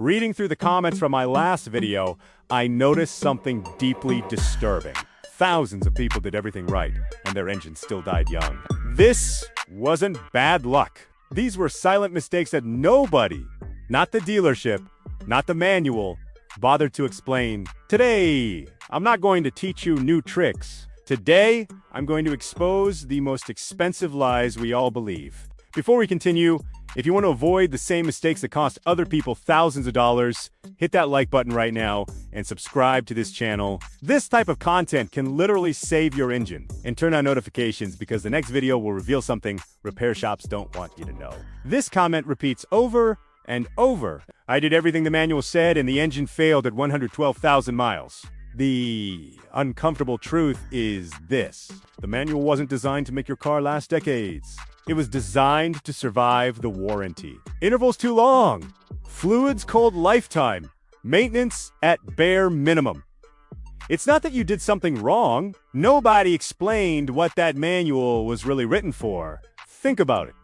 Reading through the comments from my last video, I noticed something deeply disturbing. Thousands of people did everything right, and their engines still died young. This wasn't bad luck. These were silent mistakes that nobody, not the dealership, not the manual, bothered to explain. Today, I'm not going to teach you new tricks. Today, I'm going to expose the most expensive lies we all believe. Before we continue, if you want to avoid the same mistakes that cost other people thousands of dollars, hit that like button right now and subscribe to this channel. This type of content can literally save your engine. And turn on notifications because the next video will reveal something repair shops don't want you to know. This comment repeats over and over. I did everything the manual said and the engine failed at 112,000 miles. The uncomfortable truth is this. The manual wasn't designed to make your car last decades. It was designed to survive the warranty. Intervals too long. Fluids cold lifetime. Maintenance at bare minimum. It's not that you did something wrong. Nobody explained what that manual was really written for. Think about it.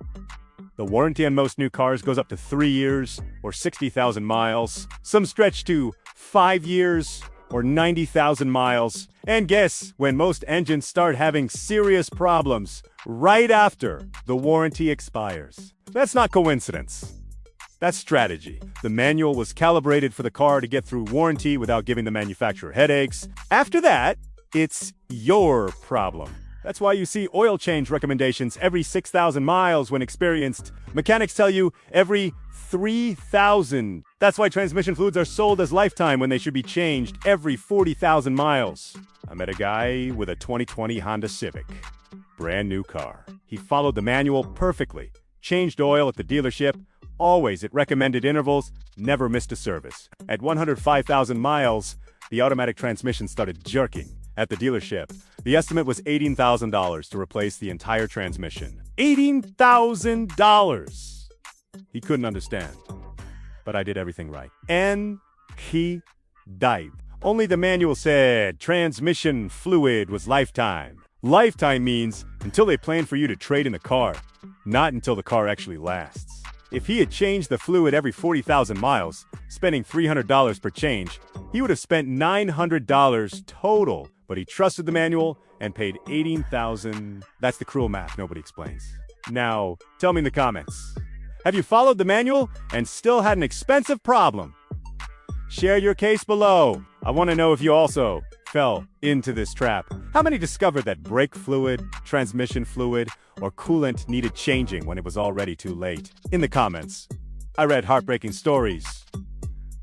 The warranty on most new cars goes up to 3 years or 60,000 miles. Some stretch to 5 years or 90,000 miles. And guess when most engines start having serious problems? Right after the warranty expires. That's not coincidence. That's strategy. The manual was calibrated for the car to get through warranty without giving the manufacturer headaches. After that, it's your problem. That's why you see oil change recommendations every 6,000 miles when experienced. Mechanics tell you every 3,000. That's why transmission fluids are sold as lifetime when they should be changed every 40,000 miles. I met a guy with a 2020 Honda Civic. Brand new car. He followed the manual perfectly. Changed oil at the dealership, always at recommended intervals, never missed a service. At 105,000 miles, the automatic transmission started jerking. At the dealership, the estimate was $18,000 to replace the entire transmission. $18,000! He couldn't understand. But I did everything right. And he died. Only the manual said transmission fluid was lifetime. Lifetime means until they plan for you to trade in the car, not until the car actually lasts. If he had changed the fluid every 40,000 miles, spending $300 per change, he would have spent $900 total. But he trusted the manual and paid $18,000. That's the cruel math nobody explains. Now, tell me in the comments, have you followed the manual and still had an expensive problem? Share your case below. I want to know if you also fell into this trap. How many discovered that brake fluid, transmission fluid, or coolant needed changing when it was already too late? In the comments. I read heartbreaking stories.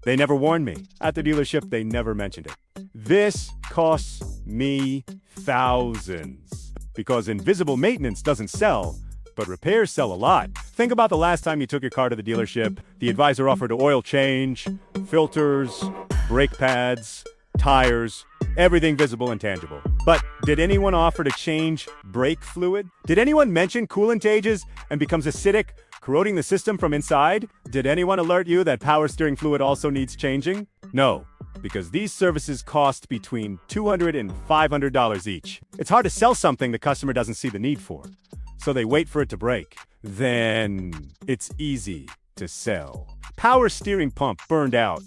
They never warned me. At the dealership, they never mentioned it. This costs me thousands. Because invisible maintenance doesn't sell, but repairs sell a lot. Think about the last time you took your car to the dealership. The advisor offered oil change, filters, brake pads, tires, everything visible and tangible. But did anyone offer to change brake fluid? Did anyone mention coolant ages and becomes acidic, corroding the system from inside? Did anyone alert you that power steering fluid also needs changing? No, because these services cost between $200 and $500 each. It's hard to sell something the customer doesn't see the need for, so they wait for it to break. Then it's easy to sell. Power steering pump burned out,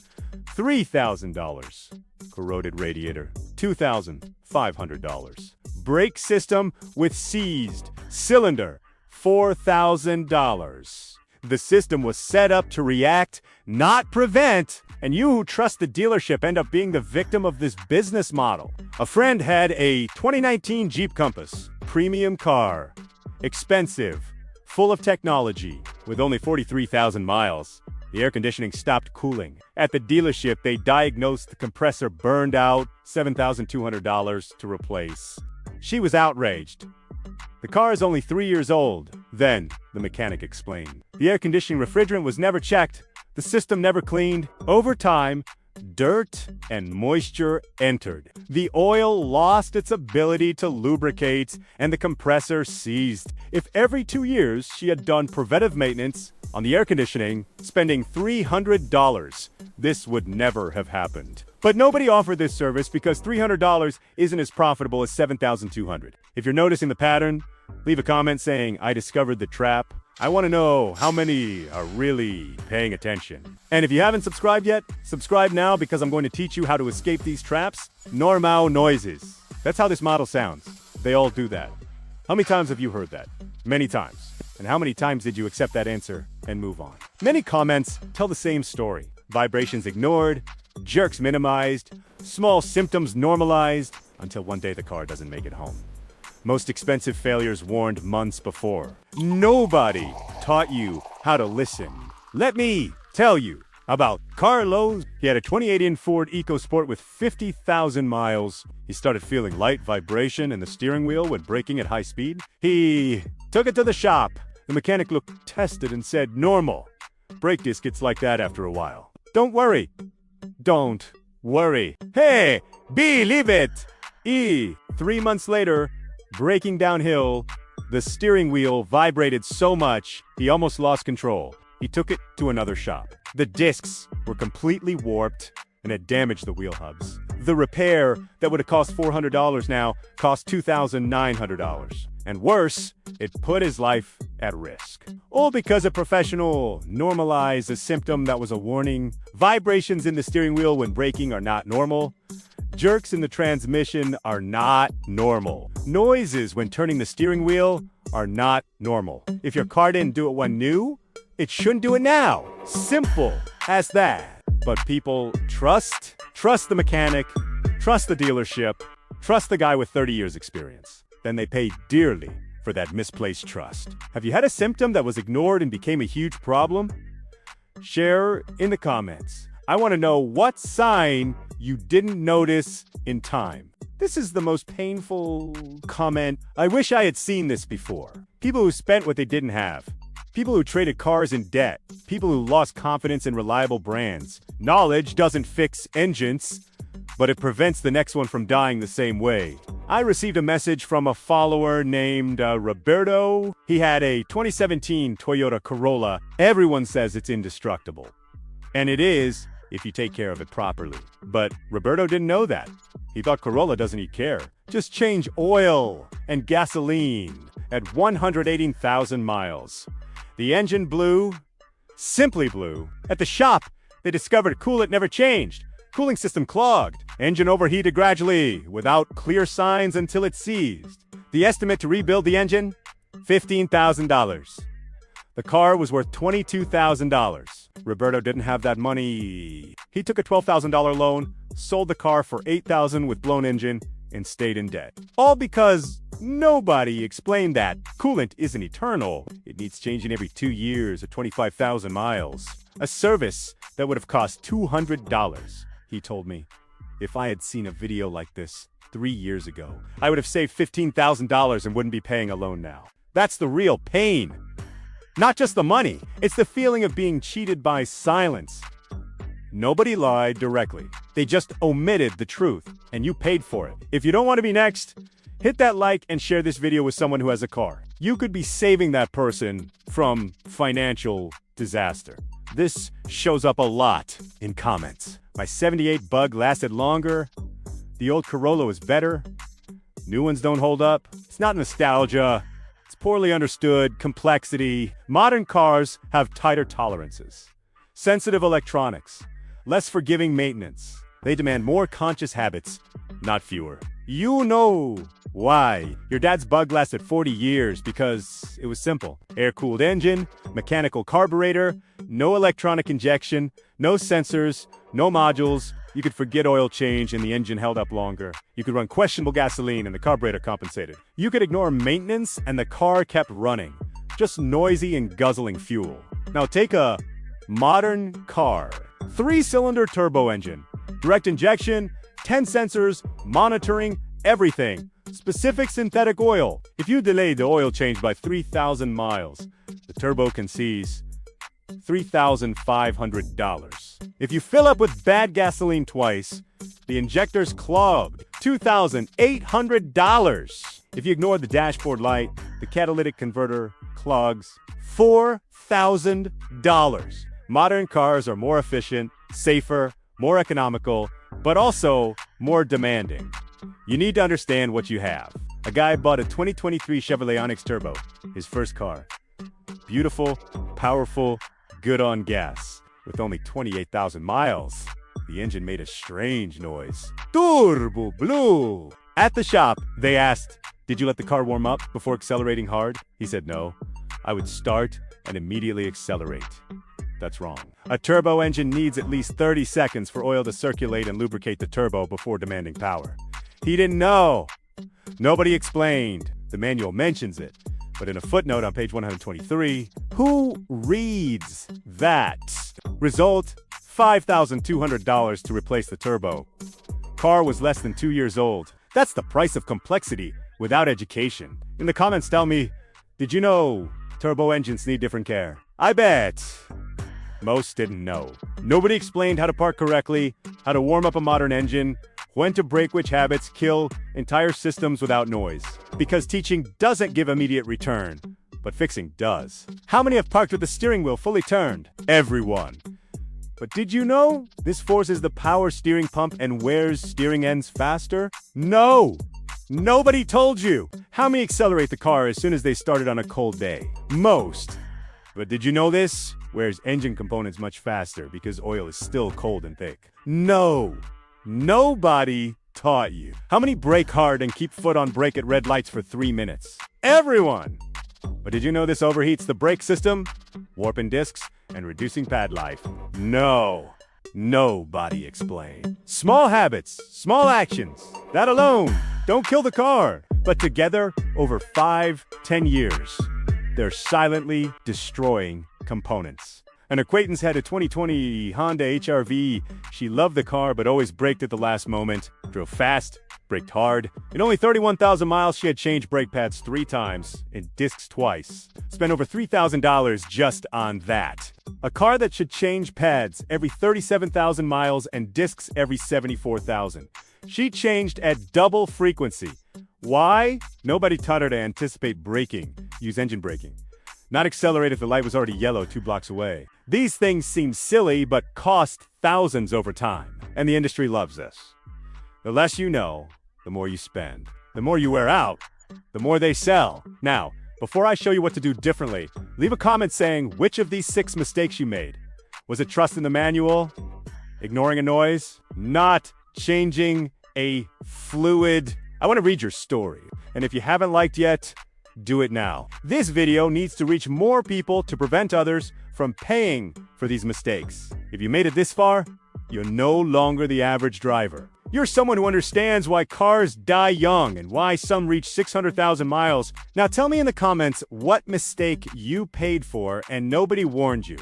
$3,000. Corroded radiator, $2,500. Brake system with seized cylinder, $4,000. The system was set up to react, not prevent, and you who trust the dealership end up being the victim of this business model. A friend had a 2019 Jeep Compass, premium car, expensive, full of technology, with only 43,000 miles. The air conditioning stopped cooling. At the dealership, they diagnosed the compressor burned out, $7,200 to replace. She was outraged. The car is only 3 years old. Then, the mechanic explained. The air conditioning refrigerant was never checked. The system never cleaned. Over time, dirt and moisture entered. The oil lost its ability to lubricate, and the compressor seized. If every 2 years she had done preventive maintenance on the air conditioning, spending $300, this would never have happened. But nobody offered this service because $300 isn't as profitable as $7,200. If you're noticing the pattern, leave a comment saying, I discovered the trap. I want to know how many are really paying attention. And if you haven't subscribed yet, subscribe now because I'm going to teach you how to escape these traps. Normal noises. That's how this model sounds. They all do that. How many times have you heard that? Many times. And how many times did you accept that answer and move on? Many comments tell the same story. Vibrations ignored, jerks minimized, small symptoms normalized, until one day the car doesn't make it home. Most expensive failures warned months before. Nobody taught you how to listen. Let me tell you about Carlos. He had a 2018 Ford EcoSport with 50,000 miles. He started feeling light vibration in the steering wheel when braking at high speed. He took it to the shop. The mechanic looked tested and said, normal. Brake disc gets like that after a while. Don't worry. Don't worry. Hey, believe it. 3 months later, braking downhill, the steering wheel vibrated so much, he almost lost control. He took it to another shop. The discs were completely warped and had damaged the wheel hubs. The repair that would have cost $400 now cost $2,900. And worse, it put his life at risk. All because a professional normalized a symptom that was a warning. Vibrations in the steering wheel when braking are not normal. Jerks in the transmission are not normal. Noises when turning the steering wheel are not normal. If your car didn't do it when new, it shouldn't do it now. Simple as that. But people trust the mechanic, trust the dealership, trust the guy with 30 years experience. Then they pay dearly for that misplaced trust. Have you had a symptom that was ignored and became a huge problem? Share in the comments. I want to know what sign you didn't notice in time. This is the most painful comment. I wish I had seen this before. People who spent what they didn't have. People who traded cars in debt. People who lost confidence in reliable brands. Knowledge doesn't fix engines, but it prevents the next one from dying the same way. I received a message from a follower named Roberto. He had a 2017 Toyota Corolla. Everyone says it's indestructible. And it is, if you take care of it properly. But Roberto didn't know that. He thought Corolla doesn't need care. Just change oil and gasoline at 118,000 miles. The engine blew, simply blew. At the shop, they discovered coolant never changed. Cooling system clogged. Engine overheated gradually, without clear signs until it seized. The estimate to rebuild the engine? $15,000. The car was worth $22,000. Roberto didn't have that money. He took a $12,000 loan, sold the car for $8,000 with blown engine, and stayed in debt. All because nobody explained that coolant isn't eternal. It needs changing every 2 years or 25,000 miles. A service that would have cost $200. He told me, if I had seen a video like this 3 years ago, I would have saved $15,000 and wouldn't be paying a loan now. That's the real pain. Not just the money, it's the feeling of being cheated by silence. Nobody lied directly. They just omitted the truth, and you paid for it. If you don't want to be next, hit that like and share this video with someone who has a car. You could be saving that person from financial disaster. This shows up a lot in comments. My '78 Bug lasted longer. The old Corolla was better. New ones don't hold up. It's not nostalgia. It's poorly understood complexity. Modern cars have tighter tolerances. Sensitive electronics. Less forgiving maintenance. They demand more conscious habits, not fewer. You know why. Your dad's Bug lasted 40 years because it was simple. Air-cooled engine, mechanical carburetor, no electronic injection, no sensors, no modules. You could forget oil change and the engine held up longer. You could run questionable gasoline and the carburetor compensated. You could ignore maintenance and the car kept running. Just noisy and guzzling fuel. Now take a modern car. 3-cylinder turbo engine. Direct injection, 10 sensors, monitoring, everything. Specific synthetic oil. If you delay the oil change by 3,000 miles, the turbo can seize $3,500. If you fill up with bad gasoline twice, the injector's clogged. $2,800. If you ignore the dashboard light, the catalytic converter clogs. $4,000. Modern cars are more efficient, safer, more economical, but also more demanding. You need to understand what you have. A guy bought a 2023 Chevrolet Onix Turbo, his first car. beautiful, powerful, good on gas. With only 28,000 miles, the engine made a strange noise. Turbo Blue! At the shop, they asked, "Did you let the car warm up before accelerating hard?" He said no. "I would start and immediately accelerate." That's wrong. A turbo engine needs at least 30 seconds for oil to circulate and lubricate the turbo before demanding power. He didn't know. Nobody explained. The manual mentions it, but in a footnote on page 123, who reads that? Result, $5,200 to replace the turbo. Car was less than 2 years old. That's the price of complexity without education. In the comments, tell me, did you know turbo engines need different care? I bet most didn't know. Nobody explained how to park correctly, how to warm up a modern engine, when to break which habits kill entire systems without noise. Because teaching doesn't give immediate return, but fixing does. How many have parked with the steering wheel fully turned? Everyone. But did you know this forces the power steering pump and wears steering ends faster? No! Nobody told you! How many accelerate the car as soon as they started on a cold day? Most. But did you know this? Wears engine components much faster because oil is still cold and thick. No! Nobody taught you. How many brake hard and keep foot on brake at red lights for 3 minutes? Everyone! But did you know this overheats the brake system, warping discs, and reducing pad life? No. Nobody explained. Small habits, small actions, that alone don't kill the car. But together, over 5-10 years, they're silently destroying components. An acquaintance had a 2020 Honda HR-V. She loved the car but always braked at the last moment. Drove fast, braked hard. In only 31,000 miles, she had changed brake pads 3 times and discs twice. Spent over $3,000 just on that. A car that should change pads every 37,000 miles and discs every 74,000. She changed at double frequency. Why? Nobody taught her to anticipate braking, use engine braking. Not accelerate if the light was already yellow 2 blocks away. These things seem silly but cost thousands over time. And the industry loves this. The less you know, the more you spend. The more you wear out, the more they sell. Now, before I show you what to do differently, leave a comment saying which of these 6 mistakes you made. Was it trust in the manual? Ignoring a noise? Not changing a fluid? I want to read your story. And if you haven't liked yet, do it now. This video needs to reach more people to prevent others from paying for these mistakes. If you made it this far, you're no longer the average driver. You're someone who understands why cars die young and why some reach 600,000 miles. Now tell me in the comments what mistake you paid for and nobody warned you.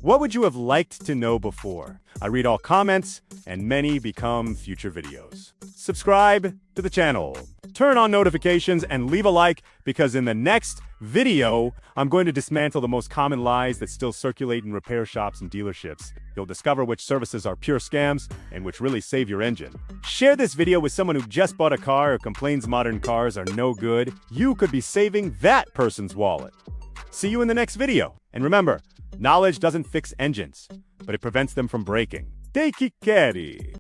What would you have liked to know before? I read all comments, and many become future videos. Subscribe to the channel, turn on notifications, and leave a like, because in the next video, I'm going to dismantle the most common lies that still circulate in repair shops and dealerships. You'll discover which services are pure scams and which really save your engine. Share this video with someone who just bought a car or complains modern cars are no good. You could be saving that person's wallet. See you in the next video. And remember, knowledge doesn't fix engines, but it prevents them from breaking. Take care.